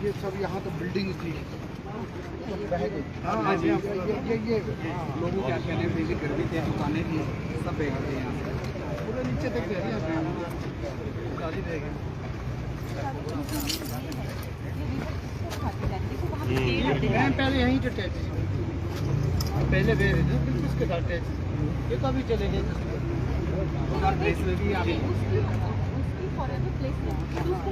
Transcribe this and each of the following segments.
ये सब यहाँ तो बिल्डिंग थी, बह गई। हाँ जी, ये लोगों क्या कहने हैं, बिजली गर्मी थी, दुकानें थी, सब बह गए यहाँ से पूरे नीचे तक बह गया, सारी बह गई। मैं पहले यहीं जो टैच पहले बह रहे थे, फिर किसके साथ टैच ये तो अभी चले गए। प्लेस में भी आ गई।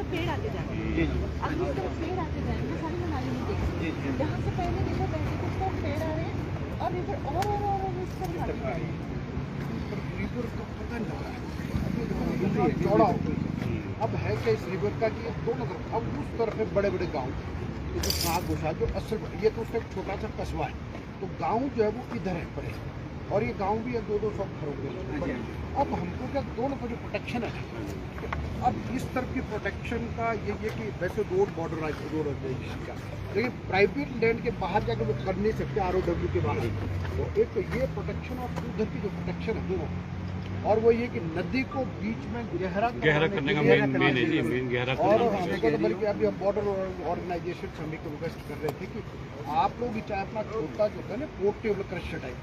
पेड़ आते जाएंगे, अगर इस तरफ पेड़ आते जाएंगे सारी मनाली में देखेंगे। यहाँ से पहले देखो पहले कुछ तो पेड़ आ रहे हैं और इधर और इस तरफ आते जाएंगे। रिवर का पता नहीं लगा, चौड़ा हो गई। अब है क्या इस रिवर का कि दोनों तरफ, अब उस तरफ है बड़े बड़े गाँव, तो जो साग घुसा जो असल ये तो उसका एक छोटा सा कस्बा है, तो गाँव जो है वो इधर है पड़े, और ये गांव भी है 200-200 घरों के। अब हमको क्या दोनों का जो प्रोटेक्शन है, अब इस तरफ की प्रोटेक्शन का ये कि वैसे रोड बॉर्डर रोड है का, लेकिन प्राइवेट लैंड के बाहर जाकर वो कर नहीं सकते ROW के बाहर। तो एक तो ये प्रोटेक्शन और उधर की जो प्रोटेक्शन है दोनों, और वो ये कि नदी को बीच में गहरा करने का मेन है जी, मेन गहरा और बल्कि अभी हम बॉर्डर ऑर्गेनाइजेशन से हम रिक्वेस्ट कर रहे थे कि आप लोग भी चाहे अपना छोटा जो है ना पोर्टेबल क्रशर टाइप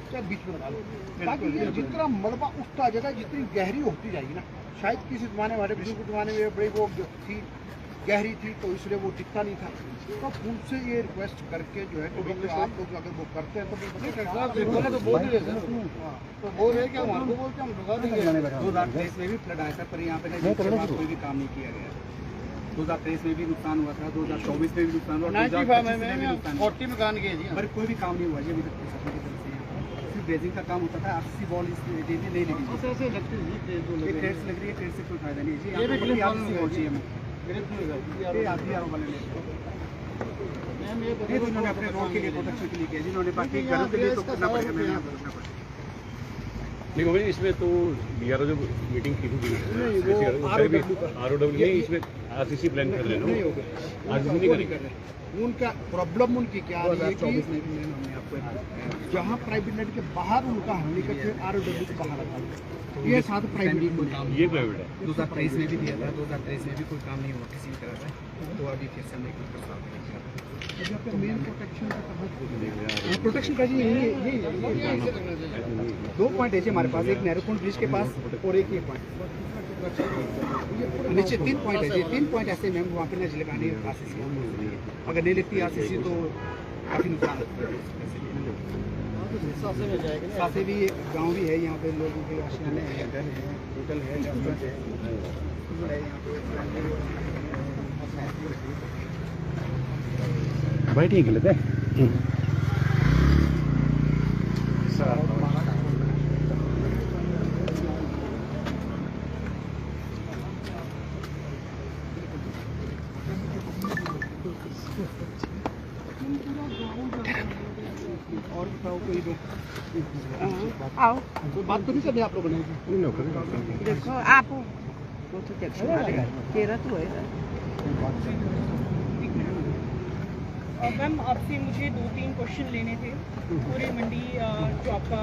क्या बीच में लगा लो, ताकि ये जितना मलबा उठता जाएगा, जितनी गहरी होती जाएगी ना, शायद किसी जमाने हमारे बुजुर्ग जमाने में बड़ी वो थी गहरी थी तो इसलिए वो दिखता नहीं था। तो उनसे ये रिक्वेस्ट करके जो है कि आप लोग अगर वो करते हैं तो बोले तो बोल ही तो बोल रहे कि हमारे को बोलते हम लगा देंगे। 2023 में भी फ्लड आया था, पर यहाँ पे कोई भी काम नहीं किया गया। 2023 में भी नुकसान हुआ था, 2024 में भी नुकसान हुआ, 40 मकान गए जी, पर कोई भी काम नहीं हुआ जी अभी तक। ड्रेजिंग का काम होता था, RCC बॉल नहीं लगी, ट्रेड्स लग रही है, ट्रेड से कोई फायदा नहीं है जी। ये भी RCC बॉल चाहिए हमें, ये तो इन्होंने अपने रोड के लिए प्रोटेक्शन के लिए किया, जिन्होंने बाकी घरों के लिए तो करना पड़ेगा, मैं यहाँ करना पड़ेगा। नहीं भाई, इसमें तो BRO जो मीटिंग की थी ROW नहीं, इसमें RCC प्लान कर रहे हैं, RCC नहीं करेंगे। उनका प्रॉब्लम उनकी क्या है कि जहाँ प्राइवेट लैंड के बाहर उनका हमने का फिर ROW के बाहर आता है, ये साथ प्राइवेट ये प्राइवेट है। 2023 में भी दिया था, 2023 में भी कोई काम नहीं हुआ किसी भी तरह से, तो अभी फिर से हमने प्रस्ताव किया। मेन प्रोटेक्शन का प्रोटेक्शन का जी यही 2 पॉइंट है जी हमारे पास, एक नहरुकुंड ब्रिज के पास और एक ये पॉइंट नीचे 3 पॉइंट है जी। 3 पॉइंट ऐसे मैम वहाँ पे न लगाने RCC, अगर नहीं लेती RCC तो काफ़ी नुकसान होता है। सासे भी एक गांव भी है, यहाँ पे लोगों के आशियाने हैं, घर है, होटल है, रेस्टोरेंट है। बैठिए के लेते हैं। और बताओ कोई आओ कोई बात तो नहीं करनी आप लोगों ने? देखो आप वो तो तेरा तो है। मैम आपसे मुझे 2-3 क्वेश्चन लेने थे पूरे मंडी जो आपका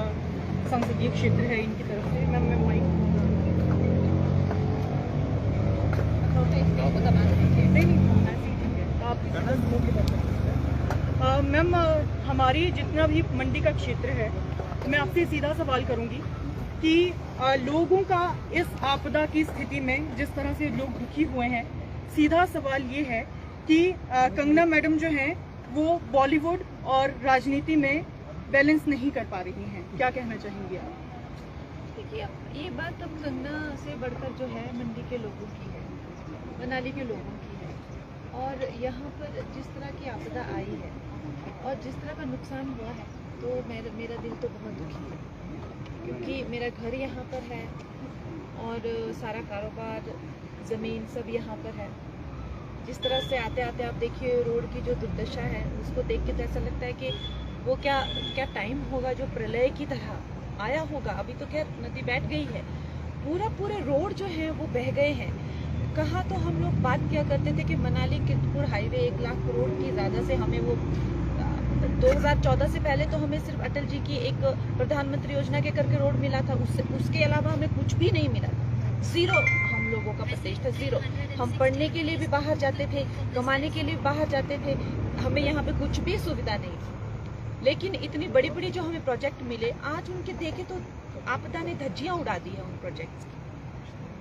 संसदीय क्षेत्र है इनकी तरफ से। मैम मैं माइक मैम हमारी जितना भी मंडी का क्षेत्र है, मैं आपसे सीधा सवाल करूंगी कि लोगों का इस आपदा की स्थिति में जिस तरह से लोग दुखी हुए हैं, सीधा सवाल ये है कि कंगना मैडम जो हैं वो बॉलीवुड और राजनीति में बैलेंस नहीं कर पा रही हैं, क्या कहना चाहेंगी आप? देखिए ये बात अब कंगना से बढ़कर जो है मंडी के लोगों की है, मनाली के लोगों की है, और यहाँ पर जिस तरह की आपदा आई है और जिस तरह का नुकसान हुआ है, तो मेरा दिल तो बहुत दुखी है, क्योंकि मेरा घर यहाँ पर है और सारा कारोबार, ज़मीन सब यहाँ पर है। जिस तरह से आते आते आप देखिए रोड की जो दुर्दशा है, उसको देख के तो ऐसा लगता है कि वो क्या टाइम होगा जो प्रलय की तरह आया होगा। अभी तो खैर नदी बैठ गई है, पूरे रोड जो है वो बह गए हैं। कहाँ तो हम लोग बात किया करते थे कि मनाली किरतपुर हाईवे 1 लाख करोड़ की ज़्यादा से हमें वो 2014 से पहले तो हमें सिर्फ अटल जी की एक प्रधानमंत्री योजना के करके रोड मिला था, उसके अलावा हमें कुछ भी नहीं मिला, 0 हम लोगों का परसेंटेज था 0। हम पढ़ने के लिए भी बाहर जाते थे, कमाने के लिए भी बाहर जाते थे, हमें यहाँ पे कुछ भी सुविधा नहीं थी। लेकिन इतनी बड़ी बड़ी जो हमें प्रोजेक्ट मिले, आज उनके देखे तो आपदा ने धज्जियां उड़ा दी है उन प्रोजेक्ट्स की।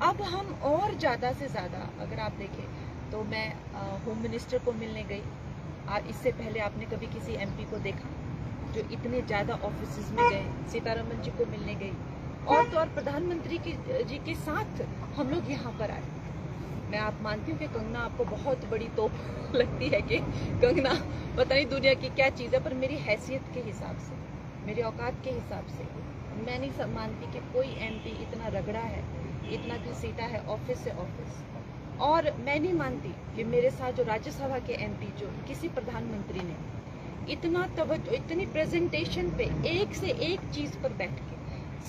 अब हम और ज्यादा से ज्यादा, अगर आप देखें तो मैं होम मिनिस्टर को मिलने गई, और इससे पहले आपने कभी किसी MP को देखा जो इतने ज्यादा ऑफिसेज में गए? सीतारमन जी को मिलने गई, और तो और प्रधानमंत्री जी के साथ हम लोग यहाँ पर आए। मैं आप मानती हूँ कि कंगना आपको बहुत बड़ी तोप लगती है कि कंगना पता नहीं दुनिया की क्या चीज़ है, पर मेरी हैसियत के हिसाब से, मेरी औकात के हिसाब से मैं नहीं मानती कि कोई MP इतना रगड़ा है, इतना घसीटा है ऑफिस से ऑफिस। और मैं नहीं मानती कि मेरे साथ जो राज्यसभा के MP, जो किसी प्रधानमंत्री ने इतना तवज्जो, इतनी प्रेजेंटेशन पे एक से एक चीज पर बैठ के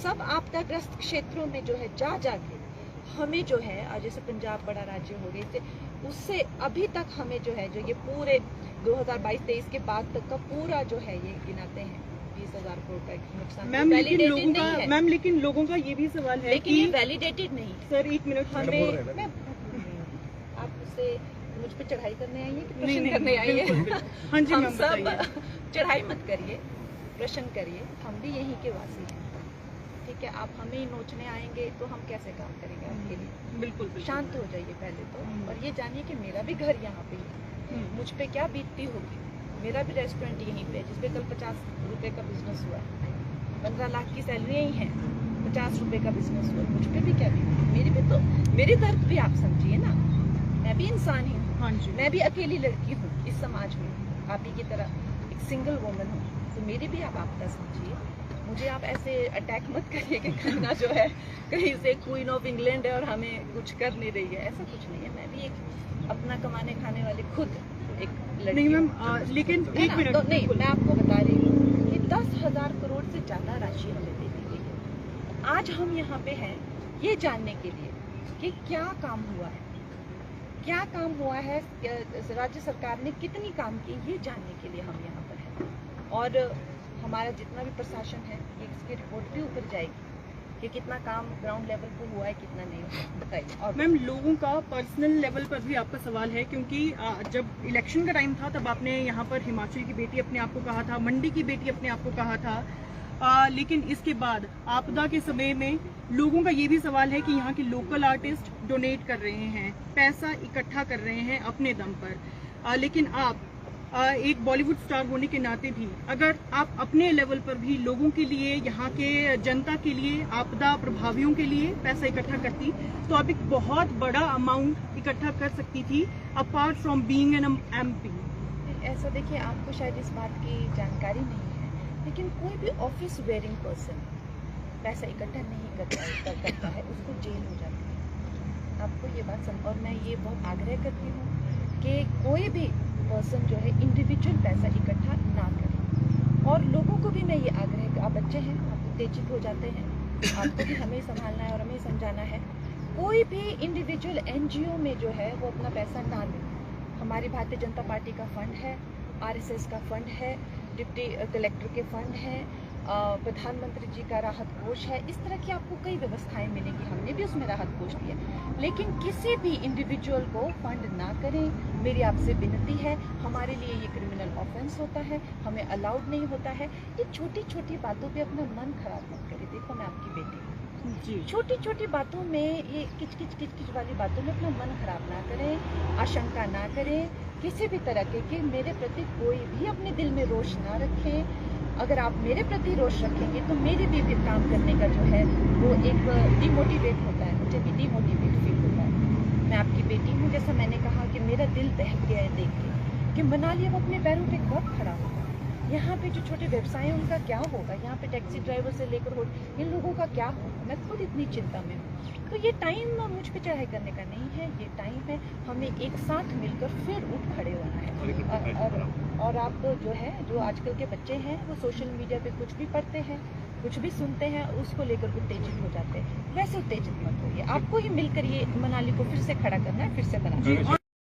सब आपदाग्रस्त क्षेत्रों में जो है जा के हमें जो है, और जैसे पंजाब बड़ा राज्य हो गए, उससे अभी तक हमें जो है, जो ये पूरे 2022-23 के बाद तक का पूरा जो है ये गिनाते हैं 20,000 करोड़ का नुकसान। मैम लेकिन लोगों का ये भी सवाल है लेकिन ये वैलिडेटेड नहीं। सर 1 मिनट हमें आप उससे मुझ पे चढ़ाई करने आई है कि प्रश्न करने आई है? हाँ जी, हम सब चढ़ाई मत करिए, प्रश्न करिए, हम भी यहीं के वासी हैं, ठीक है? आप हमें ही नोचने आएंगे तो हम कैसे काम करेंगे आपके लिए? बिल्कुल शांत हो जाइए पहले तो, और ये जानिए कि मेरा भी घर यहाँ पे है, मुझ पे क्या बीतती होगी। मेरा भी रेस्टोरेंट यहीं पे, जिसपे कल 50 रुपए का बिजनेस हुआ है, 15 लाख की सैलरी ही है, 50 रुपए का बिजनेस हुआ, मुझ पे भी क्या बीती? मेरी भी तो, मेरी दर्द भी आप समझिए ना, मैं भी इंसान ही हूँ। हाँ जी, मैं भी अकेली लड़की हूँ इस समाज में, आप ही की तरह एक सिंगल वुमन हूँ, तो मेरी भी आप आपदा समझिए। मुझे आप ऐसे अटैक मत करिए कि कंगना जो है कहीं से क्वीन ऑफ इंग्लैंड है और हमें कुछ कर नहीं रही है, ऐसा कुछ नहीं है। मैं भी एक अपना कमाने खाने वाली खुद एक लड़की नहीं मैम, हूँ। लेकिन है 1 ना? मिनट तो नहीं, मैं आपको बता रही हूँ कि 10,000 करोड़ से ज्यादा राशि हमें दे दी गई है। आज हम यहाँ पे हैं ये जानने के लिए कि क्या काम हुआ है, क्या काम हुआ है, राज्य सरकार ने कितनी काम की, ये जानने के लिए हम यहाँ पर हैं। और हमारा जितना भी प्रशासन है, ये इसकी रिपोर्ट भी ऊपर जाएगी कि कितना काम ग्राउंड लेवल पर हुआ है, कितना नहीं हुआ, बताइए। और मैम, लोगों का पर्सनल लेवल पर भी आपका सवाल है, क्योंकि जब इलेक्शन का टाइम था तब आपने यहाँ पर हिमाचल की बेटी अपने आप को कहा था, मंडी की बेटी अपने आप को कहा था, लेकिन इसके बाद आपदा के समय में लोगों का ये भी सवाल है कि यहाँ के लोकल आर्टिस्ट डोनेट कर रहे हैं, पैसा इकट्ठा कर रहे हैं अपने दम पर, लेकिन आप एक बॉलीवुड स्टार होने के नाते भी अगर आप अपने लेवल पर भी लोगों के लिए, यहाँ के जनता के लिए, आपदा प्रभावियों के लिए पैसा इकट्ठा करती, तो आप एक बहुत बड़ा अमाउंट इकट्ठा कर सकती थी apart from being an MP। ऐसा देखिए, आपको शायद इस बात की जानकारी नहीं है, लेकिन कोई भी ऑफिस वेयरिंग पर्सन पैसा इकट्ठा नहीं करता है, उसको जेल हो जाती है। आपको ये बात समझ, और मैं ये बहुत आग्रह करती हूँ कि कोई भी पर्सन जो है इंडिविजुअल पैसा इकट्ठा ना करे। और लोगों को भी मैं ये आग्रह, आप बच्चे हैं, आप उत्तेजित हो जाते हैं, आपको भी हमें संभालना है और हमें समझाना है। कोई भी इंडिविजुअल NGO में जो है वो अपना पैसा ना दे। हमारी भारतीय जनता पार्टी का फंड है, RSS का फंड है, डिप्टी कलेक्टर के फंड है, प्रधानमंत्री जी का राहत कोष है, इस तरह की आपको कई व्यवस्थाएं मिलेंगी, हमने भी उसमें राहत कोष दिया। लेकिन किसी भी इंडिविजुअल को फंड ना करें, मेरी आपसे विनती है। हमारे लिए ये क्रिमिनल ऑफेंस होता है, हमें अलाउड नहीं होता है। ये छोटी छोटी बातों पे अपना मन खराब मत करें। देखो, मैं आपकी बेटी हूँ, छोटी छोटी बातों में, ये किच किच वाली बातों में अपना मन खराब ना करें, आशंका ना करें किसी भी तरह के, कि मेरे प्रति कोई भी अपने दिल में रोष ना रखें। अगर आप मेरे प्रति रोष रखेंगे तो मेरे भी काम करने का जो है वो एक डिमोटिवेट होता है, मुझे भी डिमोटिवेट फील होता है। मैं आपकी बेटी हूँ, जैसा मैंने कहा कि मेरा दिल दहक गया है देख के कि मनाली अब अपने पैरों पे कब खड़ा होगा। यहाँ पे जो छोटे व्यवसाय हैं उनका क्या होगा, यहाँ पे टैक्सी ड्राइवर से लेकर इन लोगों का क्या होगा। मैं खुद इतनी चिंता में हूँ। तो ये टाइम मुझ पे चढ़ाई करने का नहीं है, ये टाइम है हमें एक साथ मिलकर फिर उठ खड़े होना है। और आप जो है, जो आजकल के बच्चे हैं, वो सोशल मीडिया पे कुछ भी पढ़ते हैं, कुछ भी सुनते हैं, उसको लेकर उत्तेजित हो जाते हैं। वैसे उत्तेजित मत होइए, आपको ही मिलकर ये मनाली को फिर से खड़ा करना है, फिर से बनाना है।